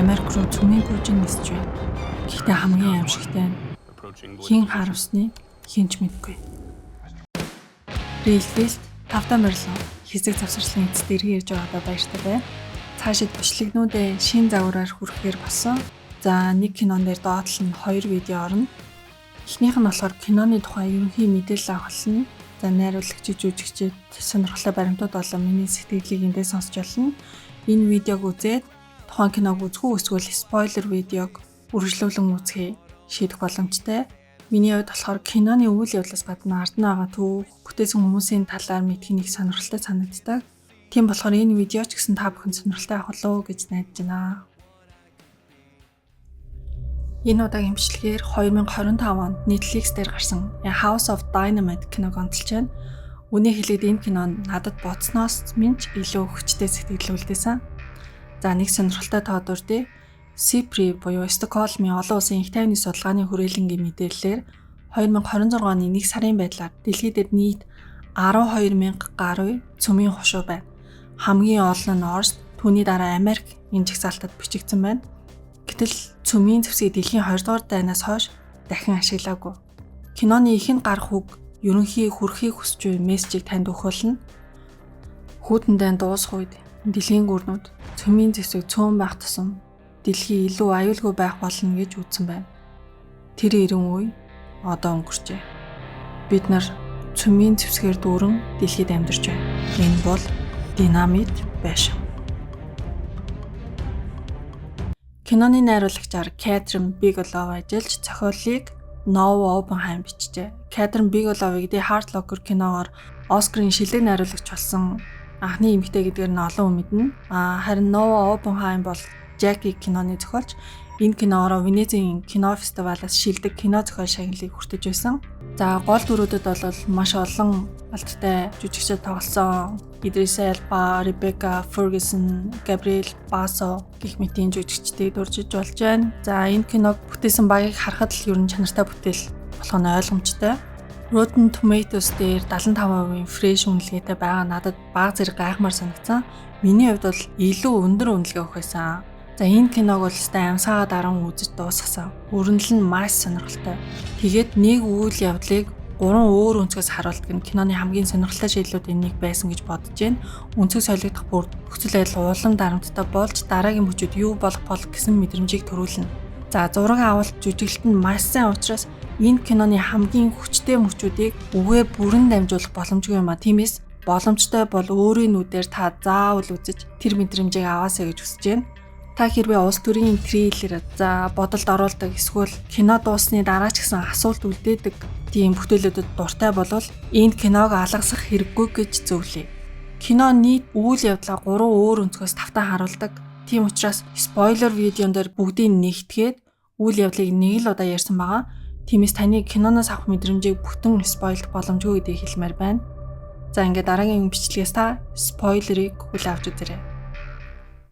Америк руу цөмийн гүйж нисэж байна. Гэхдээ хамгийн аимшигтай нь хин харавсныг хинч мэдгүй. Рейлфест тавтан морилон хэсэг завсарчлын эцэст эргэн ирж байгаадаа баяртай байна. Цаашид бичлэгнүүдээ шин загвараар хүрэхээр болсон. За нэг кинон дээр доотлол нь 2 видео орно. Эхнийх нь болохоор киноны тухай ерөнхий мэдээлэл авахлна. За найруулагч жүжигчид сонирхолтой баримтууд болон миний сэтгэлийг эндээ сонсч олно. Энэ видеог үзээд тухайн киног үзэхгүй эсвэл спойлер видеог үргэлжлүүлэн үзэхээ шийдэх боломжтой. Миний хувьд болохоор киноны үйл явдлаас гадна ард нь байгаа төв бүтээсэн хүмүүсийн талаар мэдэх нь их сонирхолтой санагддаг. Тийм болохоор энэ видео ч гэсэн та бүхэн сонирхолтой авах болов уу гэж найдаж байна. Энэ удаагийн бичлэгээр 2025 онд Netflix дээр гарсан A House of Dynamite киног онцолж байна. Үнийг хэлээд энэ кинонд надад бодсноос минь илүү хүчтэй сэтгэл үлдээсэн. За нэг сонирхолтой тоод урдээ SIPRI буюу Стокгольмын олон улсын их тайвны судалгааны хүрээлэнгийн мэдээллээр 2026 оны 1 сарын байдлаар дэлхийд нийт 12,000 гаруй цөмийн хушуу байна. Хамгийн олон нь Оросд, түүний дараа Америк энэ жагсаалтад бичигдсэн байна. Гэтэл цөмийн зэвсгийг дэлхийн 2 дугаар дайнаас хойш дахин ашиглаагүй. Киноны ихэнх гарах үг ерөнхий хүрхийг хүсэж буй мессежийг танд өгүүлнэ. Хүүтэндээ дуусах үед дэлхийн гүрнүүд цөмийн зэвсэг цөөн байх тусам дэлхий илүү аюулгүй байх болно гэж үзсэн байна. Тэр ирэн үе одоо өнгөрчээ. Бид нар цөмийн зэвсгээр дүүрэн дэлхийд амьдарч байна. Энэ бол динамит байшин. Киноны найруулагчаар Кэтрин Биглоу ажиллаж, зохиолыг Noah Oppenheim бичжээ. Кэтрин Биглоуийг The Hurt Locker киногоор Оскарын шилдэг найруулагч болсон анхны эмэгтэй гэдгээр нь олон хүн мэднэ. Харин Noah Oppenheim бол Jackie киноны зохиолч. Энэ киноороо Венецийн кино фестивалаас шилдэг кино зохиол шагналыг хүртэж байсан. За гол дүрүүдэд бол маш олон алдартай жүжигчид тоглосон. Idris Elba, Rebecca Ferguson, Gabriel Bassa гэх мэт жүжигчдийг дуржиж болж байна. За энэ киног бүтээсэн багийг харахад л ерөн чанартай бүтээл болох нь ойлгомжтой. Rotten Tomatoes дээр 75% fresh үнэлгээтэй байгаа надад бага зэрэг гайхмаар санагдсан. Миний хувьд бол илүү өндөр үнэлгээ өгөх байсан. За энэ киног бол өстэй амсгаа даран үзэж дуусгасан. Өрнөл нь маш сонирхолтой. Тэгээд нэг үйл явдлыг 3 өөр өнцгөөс харуулдаг нь киноны хамгийн сонирхолтой шийдлүүдийн нэг байсан гэж бодож байна. Өнцөг солигдох бүр нөхцөл байдал улам дарамттай болж дараагийн бүжүүд юу болох бол гэсэн мэдрэмжийг төрүүлнэ. За зураг авалт жүжиглэлт нь маш сайн учраас энэ киноны хамгийн хүчтэй мөчүүдийг үгээр бүрэн дамжуулах боломжгүй юм а. Тиймээс боломжтой бол өөрийн нүдээр та заавал үзэж тэр мэдрэмжийг аваасаа гэж хүсэж байна. Та хэрвээ улс төрийн трейлер за бодолд оруулдаг эсвэл кино дууссаны дараа ч гэсэн асуулт үлдээдэг тийм бүтээлүүдэд дуртай болвол энэ киног алгасах хэрэггүй гэж зөвлөе. Кино нийт үйл явдлаа 3 өөр өнцгөөс тавтан харуулдаг. Тийм учраас спойлер видеон дээр бүгдийг нэгтгээд үйл явдлыг нэг л удаа ярьсан байгаа. Тиймээс таны киноноос авах мэдрэмжийг бүтэн спойлдох боломжгүй гэдгийг хэлмээр байна. За ингээд дараагийн бичлэгээс та спойлерыг хүлээн авч үзээрэй.